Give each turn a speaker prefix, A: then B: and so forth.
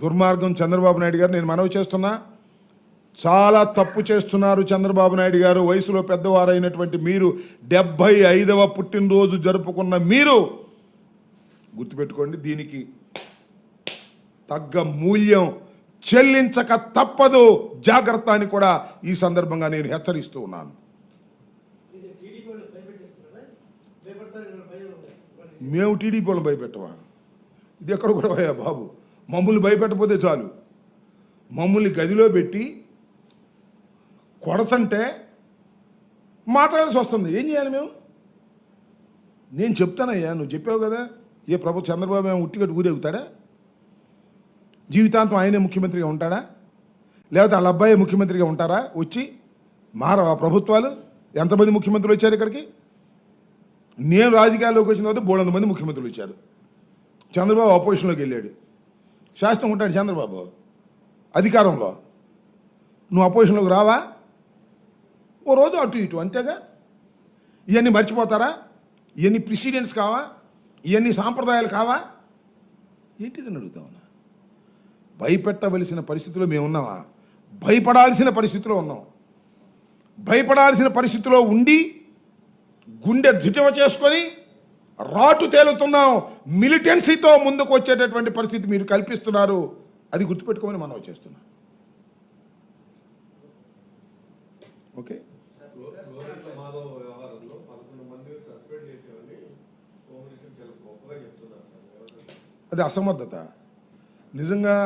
A: దుర్మార్గం చంద్రబాబు నాయుడు గారు. నేను మనవి చేస్తున్నా, చాలా తప్పు చేస్తున్నారు చంద్రబాబు నాయుడు గారు. వయసులో పెద్దవారైనటువంటి మీరు 75వ పుట్టినరోజు జరుపుకున్న మీరు గుర్తుపెట్టుకోండి, దీనికి తగ్గ మూల్యం చెల్లించక తప్పదు. జాగ్రత్త అని కూడా ఈ సందర్భంగా నేను హెచ్చరిస్తూ ఉన్నాను. మేము టీడీపీ వాళ్ళని భయపెట్టవా? ఇది ఎక్కడ కూడా పోయా బాబు. మమ్మల్ని భయపెట్టకపోతే చాలు. మమ్మల్ని గదిలో పెట్టి కొడతంటే మాట్లాడాల్సి వస్తుంది. ఏం చేయాలి మేము? నేను చెప్తానయ్యా, నువ్వు చెప్పావు కదా. ఏ ప్రభుత్వం చంద్రబాబు ఏమో ఉట్టిగట్టు ఊరేగుతాడా? జీవితాంతం ఆయనే ముఖ్యమంత్రిగా ఉంటాడా? లేకపోతే వాళ్ళ అబ్బాయి ముఖ్యమంత్రిగా ఉంటారా? వచ్చి మారవా ప్రభుత్వాలు? ఎంతమంది ముఖ్యమంత్రులు వచ్చారు ఇక్కడికి? నేను రాజకీయాల్లోకి వచ్చిన తర్వాత 300 మంది ముఖ్యమంత్రులు వచ్చారు. చంద్రబాబు అపోజిషన్లోకి వెళ్ళాడు. శాసనం ఉంటాడు చంద్రబాబు అధికారంలో. నువ్వు అపోజిషన్లోకి రావా? ఓ రోజు అటు ఇటు అంతేగా. ఇవన్నీ మర్చిపోతారా? ఇవన్నీ ప్రెసిడెంట్స్ కావా? ఇవన్నీ సాంప్రదాయాలు కావా? ఏంటిదని అడుగుతా ఉన్నా. భయపెట్టవలసిన పరిస్థితిలో మేము ఉన్నామా? భయపడాల్సిన పరిస్థితిలో ఉన్నాం. భయపడాల్సిన పరిస్థితిలో ఉండి గుండె దిటవ చేసుకొని రాటు తేలుతున్నాం. మిలిటెన్సీతో ముందుకు వచ్చేటటువంటి పరిస్థితి మీరు కల్పిస్తున్నారు. అది గుర్తుపెట్టుకోమని మనం చేస్తున్నాం. ఓకే, అది అసమర్థత నిజంగా.